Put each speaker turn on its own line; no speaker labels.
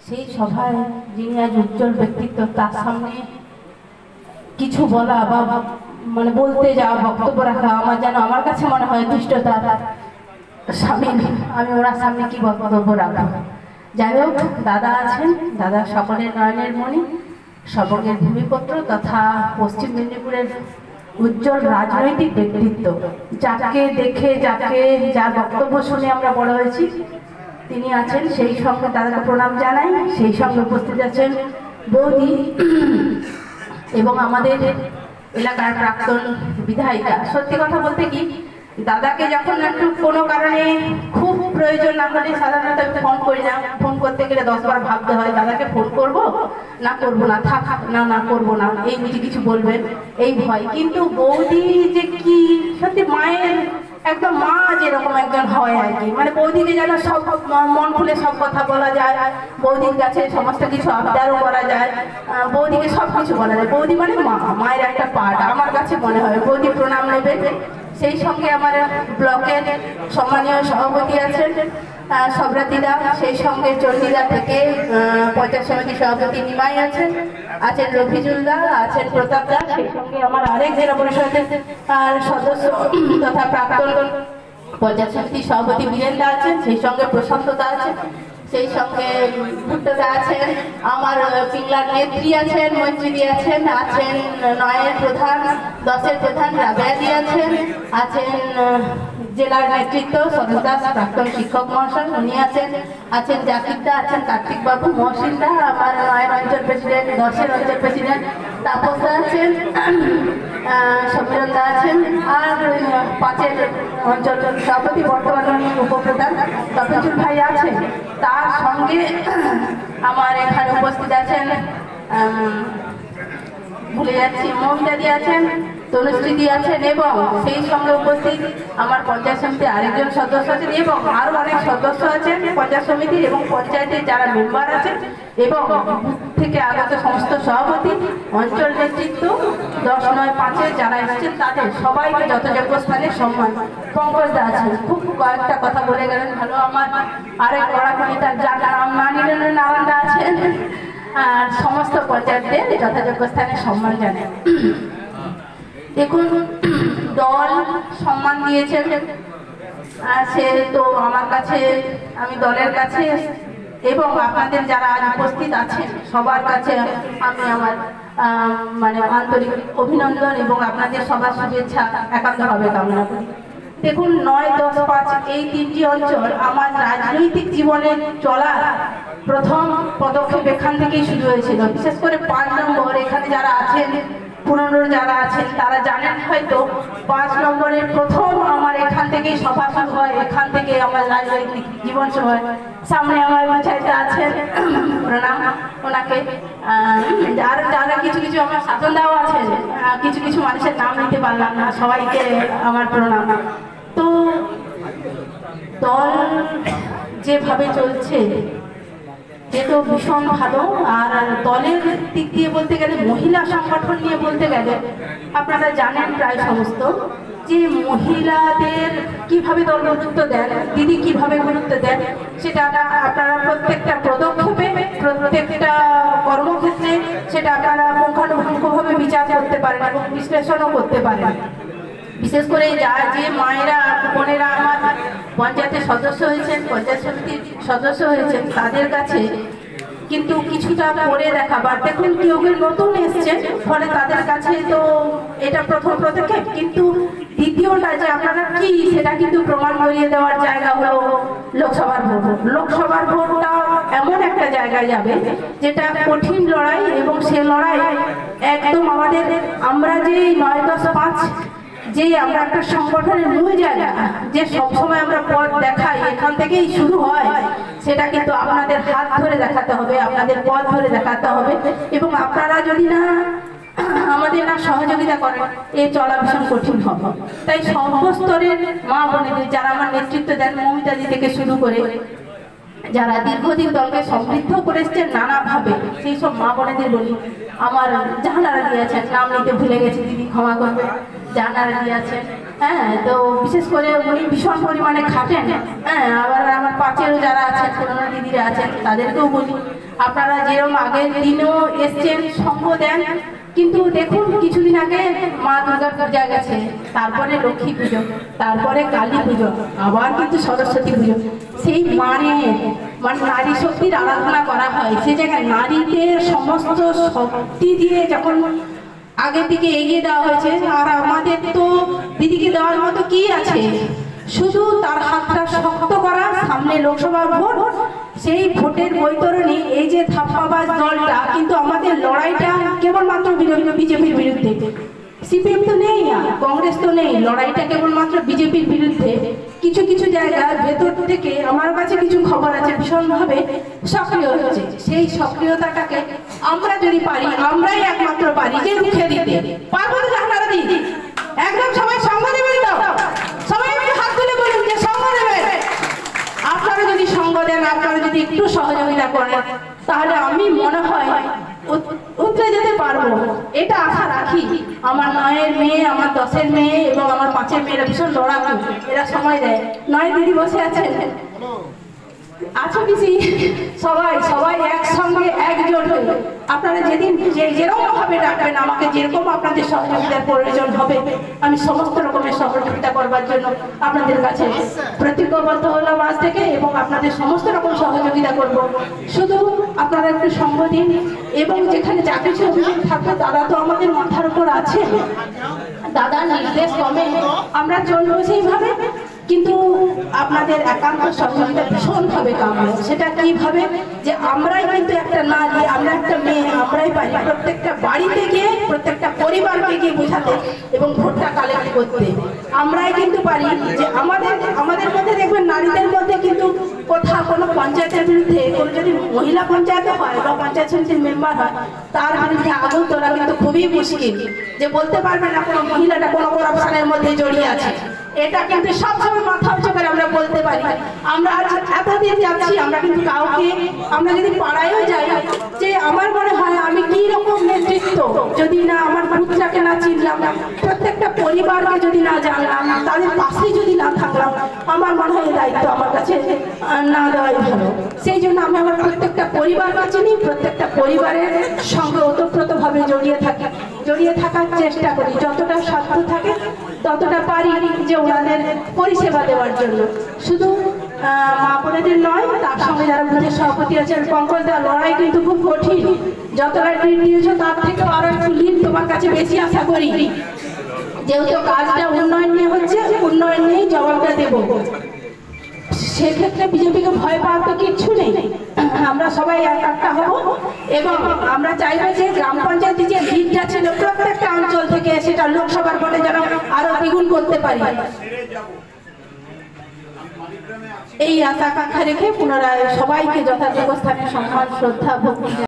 সেই সভায় যিনি আজ উজ্জ্বল ব্যক্তিত্ব, তার সামনে কিছু বলা বা মানে বলতে যাওয়া, বক্তব্য রাখা আমার যেন আমার কাছে মনে হয় দুষ্টতা স্বামী। আমি ওনার সামনে কি বক্তব্য রাখবো? যাই হোক, দাদা আছেন, দাদা সকলের নয়নের মণি, সবকের ভূমিপত্র তথা পশ্চিম মেদিনীপুরের উজ্জ্বল রাজনৈতিক ব্যক্তিত্ব, যাকে দেখে যার বক্তব্য শুনে আমরা বড় হয়েছি, তিনি আছেন। সেই সঙ্গে দাদাকে প্রণাম জানাই। সেই সঙ্গে উপস্থিত আছেন বৌদি এবং আমাদের এলাকার প্রাক্তন বিধায়িকা। সত্যি কথা বলতে কি, দাদাকে যখন একটু কোনো কারণে খুব প্রয়োজন না হলে সাধারণত আমি ফোন করি না। ফোন করতে গেলে 10 বার ভাবতে হয়, দাদাকে ফোন করব না করব না, থাক না করব না, এই বুঝি কিছু বলবেন এই ভয়। কিন্তু বৌদি যে কি সত্যি মায়ের একদম মা যেরকম একজন হয় আর কি, মানে বৌদিকে যেন সব মন খুলে সব কথা বলা যায়, বৌদির কাছে সমস্ত কিছু আবদারও করা যায়, বৌদিকে সব কিছু বলা যায়। বৌদি মানে মা, মায়ের একটা পার্ট আমার কাছে মনে হয়। বৌদি প্রণাম নেবে। সেই সঙ্গে আমার ব্লকের সম্মানীয় সভাপতি আছেন সব্রাতিদা, সেই সঙ্গে চণ্ডীদা থেকে পঞ্চায়েত সমিতি সভাপতি নিমাই আছেন রফিজুলদা আছেন, প্রতাপদা, সেই সঙ্গে আমার আরেক জেলা পরিষদের সদস্য তথা প্রাক্তন পঞ্চায়েত সমিতি সভাপতি বীরেন্দা আছেন, সেই সঙ্গে প্রশান্তদা আছেন, সেই সঙ্গে ভুট্টোদা আছেন, আমার পিংলার নেত্রী আছেন, মৈত্রীদি আছেন, 9-এর প্রধান, 10-এর প্রধান রাবেয়াদি আছেন জেলার নেতৃত্ব সরোজ দাস প্রাক্তন শিক্ষক মহাশয় উনি আছেন জাকিরদা, আছেন কার্তিক বাবু, মহসিনদা, আমার 9-এর অঞ্চল প্রেসিডেন্ট, 10-এর অঞ্চল প্রেসিডেন্ট তাপসদা আছেন, সমীরণদা আছেন, আর 5-এর অঞ্চল সভাপতি বর্তমান উপপ্রধান তপনচুল ভাই আছেন। তার সঙ্গে আমার এখানে উপস্থিত আছেন, ভুলে যাচ্ছি, মহিলাদি আছেন, তনুশ্রীদি আছেন, এবং সেই সঙ্গে উপস্থিত আমার পঞ্চায়েত সমিতির আরেকজন সদস্য আছেন এবং আরো অনেক সদস্য আছেন পঞ্চায়েত সমিতির এবং পঞ্চায়েতের যারা মেম্বার আছেন এবং থেকে আগত সমস্ত সভাপতি, অঞ্চল নেতৃত্ব, 10-9-5-এর যারা এসেছেন তাদের সবাইকে যথাযোগ্য স্থানে সম্মান। পঙ্কজদা আছেন, খুব কয়েকটা কথা বলে গেলেন ভালো। আমার আরেক পড়াশুনি তার যার নাম না নিলেন নারায়ণদা আছেন, আর সমস্ত পঞ্চায়েতদের যথাযোগ্য স্থানে সম্মান জানাই। দেখুন, দল সম্মান দিয়েছে, সে তো আমার কাছে, আমি দলের কাছে এবং আপনাদের যারা আজ উপস্থিত আছেন সবার কাছে আমি আমার মানে আন্তরিক অভিনন্দন এবং আপনাদের সবার শুভেচ্ছা একান্তভাবে কামনা করি। দেখুন, 9-10-5 এই 3টি অঞ্চল আমার রাজনৈতিক জীবনে চলার প্রথম পদক্ষেপ এখান থেকেই শুরু হয়েছিল। বিশেষ করে 5 নম্বর, এখানে যারা আছেন পুরনো যারা আছেন তারা জানেন হয়তো, 5 নম্বরের প্রথম আমার এখান থেকেই সভা শুরু হয়, এখান থেকে আমার রাজনৈতিক জীবন শুরু হয়। সামনে আমার পঞ্চায়েতে আছেন, প্রণাম ওনাকে, আর যারা কিছু আমার শাসনদাও আছেন, কিছু মানুষের নাম নিতে পারলাম না, সবাইকে আমার প্রণাম। তো দল যেভাবে চলছে এ তো ভীষণ ভালো। আর দলের দিক দিয়ে বলতে গেলে, মহিলা সংগঠন নিয়ে বলতে গেলে আপনারা জানেন প্রায় সমস্ত, যে মহিলাদের কিভাবে দল গুরুত্ব দেন, দিদি কিভাবে গুরুত্ব দেন, সেটা আপনারা প্রত্যেকটা পদক্ষেপে, প্রত্যেকটা কর্মক্ষেত্রে সেটা আপনারা পুঙ্খানুপুঙ্খভাবে বিচার করতে পারেন এবং বিশ্লেষণও করতে পারেন। বিশেষ করে যে মায়েরা বোনেরা আমার পঞ্চায়েতের সদস্য হয়েছেন, পঞ্চায়েত সমিতির সদস্য হয়েছেন, তাদের কাছে কিন্তু কিছুটা করে দেখাবার। দেখুন, কেউ নতুন এসছেন, ফলে তাদের কাছে তো এটা প্রথম পদক্ষেপ, কিন্তু দ্বিতীয়টা যে আপনারা কি, সেটা কিন্তু প্রমাণ করিয়ে দেওয়ার জায়গা হলো লোকসভার ভোট। লোকসভার ভোটটা এমন একটা জায়গায় যাবে যেটা কঠিন লড়াই, এবং সে লড়াই একদম আমাদের, আমরা যে 9-10-5 যে আমরা একটা সংগঠনের মূল জায়গা, যে সবসময় আমরা পথ দেখাই, এখান থেকেই শুরু হয়, সেটা কিন্তু আপনাদের হাত ধরে দেখাতে হবে, আপনাদের পথ ধরে দেখাতে হবে। এবং আপনারা যদি না আমাদের না সহযোগিতা করেন, এ চলা ভীষণ কঠিন হবে। তাই সর্বস্তরের মা বোনেদের যারা আমার নেতৃত্ব দেন, মমিতাদি থেকে শুরু করে যারা দীর্ঘদিন দলকে সমৃদ্ধ করে এসছেন নানাভাবে, সেই সব মা বোনেদের বলি, আমার জাহানারা দিয়েছেন, নাম নিতে ভুলে গেছি, দিদি ক্ষমা করবে, জানারি আছেন, হ্যাঁ, তো বিশেষ করে উনি ভীষণ পরিমাণে খাটেন। হ্যাঁ, আবার আমার পাঁচেরও যারা আছেন পুরোনো দিদিরা আছেন তাদেরকেও বলি, আপনারা যেরকম আগের দিনেও এসছেন, সঙ্গ দেন, কিন্তু দেখুন কিছুদিন আগে মা দুর্গা পূজা গেছে, তারপরে লক্ষ্মী পুজো, তারপরে কালী পুজো, আবার কিন্তু সরস্বতী পুজো। সেই মানে নারী শক্তির আরাধনা করা হয়, সে জায়গায় নারীদের সমস্ত শক্তি দিয়ে যখন আগের দিকে এগিয়ে দেওয়া হয়েছে, আর আমাদের তো দিদিকে দেওয়ার মতো কি আছে, শুধু তার হাতটা শক্ত করা। সামনে লোকসভা ভোট, সেই ভোটের বৈতরণী এই যে ধাপ্পাবাজ দলটা, কিন্তু আমাদের লড়াইটা কেবলমাত্র বিজেপির বিরুদ্ধে। সিপিএম তো নেই, কংগ্রেস তো নেই, লড়াইটা কেবলমাত্র বিজেপির বিরুদ্ধে। কিছু কিছু জায়গায় ভেতর থেকে আমার কাছে কিছু খবর আছে ভীষণভাবে সক্রিয় হচ্ছে। সেই সক্রিয়তাটাকে আমরা যদি পারি, আমরাই একমাত্র পারি যে রুখে দিতে পারবো। না আপনারা দিন একদম সবাই সঙ্গ দেবেন, তো সবাই হাত তুলে বলুন যে সঙ্গ দেবেন। আপনারা যদি সঙ্গ দেন, আপনারা যদি একটু সহযোগিতা করেন, তাহলে আমি মনে হয় উতরে যেতে পারবো, এটা আশা রাখি। আমার 9-এর মেয়ে, আমার 10-এর মেয়ে এবং আমার 5-এর মেয়েরা ভীষণ লড়াকু, এরা সময় দেয়। 9 দিদি বসে আছেন, আছো পিসি, সবাই সবাই একসঙ্গে একজোট হয়ে আপনারা যেদিন যেরকম ভাবে ডাকবেন, আমাকে যেরকম আপনাদের সহযোগিতার প্রয়োজন হবে, আমি সমস্ত রকমের সহযোগিতা করবার জন্য আপনাদের কাছে প্রতিজ্ঞাবদ্ধ হলাম আজ থেকে, এবং আপনাদের সমস্ত রকম সহযোগিতা করব। শুধু আপনারা একটু সঙ্গ দিন, এবং যেখানে যা কিছু অভিযোগ থাকবে দাদা তো আমাদের মাথার উপর আছে, দাদা নির্দেশ কমে আমরা চলবো সেইভাবে। কিন্তু আপনাদের একান্ত সহযোগিতা ভীষণভাবে কাম্য। সেটা কিভাবে, যে আমরাই কিন্তু একটা নারী, আমরা একটা মেয়ে, আমরাই পারি প্রত্যেকটা বাড়িতে গিয়ে, প্রত্যেকটা পরিবারকে গিয়ে বোঝাতে এবং ভোটটা কালেক্ট করতে। আমরাই কিন্তু পারি যে আমাদের মধ্যে দেখবেন, নারীদের মধ্যে কিন্তু কোথাও কোনো পঞ্চায়েতের বিরুদ্ধে, কোনো যদি মহিলা পঞ্চায়েতে হয় বা পঞ্চায়েত সমিতির মেম্বার হয়, তার বিরুদ্ধে আগুন তোলা কিন্তু খুবই মুশকিল। যে বলতে পারবে না কোনো মহিলাটা কোনো করাপশনের মধ্যে জড়িয়ে আছে, এটা কিন্তু সবসময় মাথা উঁচু করে আমরা বলতে পারি। আমরা আজ এতদিন যাচ্ছি, আমরা কিন্তু কাউকে, আমরা যদি পাড়ায়ও যাই, যে আমার মনে হয় আমি কি রকম নেতৃত্ব যদি না আমার পুত্রকে না চিনলাম, প্রত্যেকটা পরিবারকে যদি না জানলাম, তাদের পাশে যদি না থাকলাম, আমার মনে হয় এই দায়িত্ব আমার কাছে না দেওয়াই ভালো। সেই জন্য আমি আমার প্রত্যেকটা পরিবারকে চিনি, প্রত্যেকটা পরিবারের সঙ্গে ওতপ্রোতভাবে জড়িয়ে থাকার চেষ্টা করি, যতটা সাধ্য থাকে ততটা পারি যে ওনাদের পরিষেবা দেওয়ার জন্য। শুধু মা বোনেদের নয়, তার সঙ্গে যারা বুথের সভাপতি আছেন, পঙ্কজ দা, লড়াই কিন্তু খুব কঠিন। যতটা লিড দিয়েছ তার থেকে আরো একটু লিড তোমার কাছে বেশি আশা করি, যেহেতু কাজটা উন্নয়ন নিয়ে হচ্ছে, উন্নয়ন নিয়েই জবাবটা দেব। সেক্ষেত্রে বিজেপিকে ভয় পাওয়ার তো কিচ্ছু নেই, আমরা সবাই একটা হব, এবং আমরা চাইবো যে গ্রাম পঞ্চায়েতে যে লিডটা ছিল প্রত্যেকটা অঞ্চল থেকে, সেটা লোকসভার ভোটে যেন আরো দ্বিগুণ করতে পারি। এই আশা আকাঙ্ক্ষা রেখে পুনরায় সবাইকে যথাযোগ্য স্থানে সম্মান, শ্রদ্ধা, ভক্তি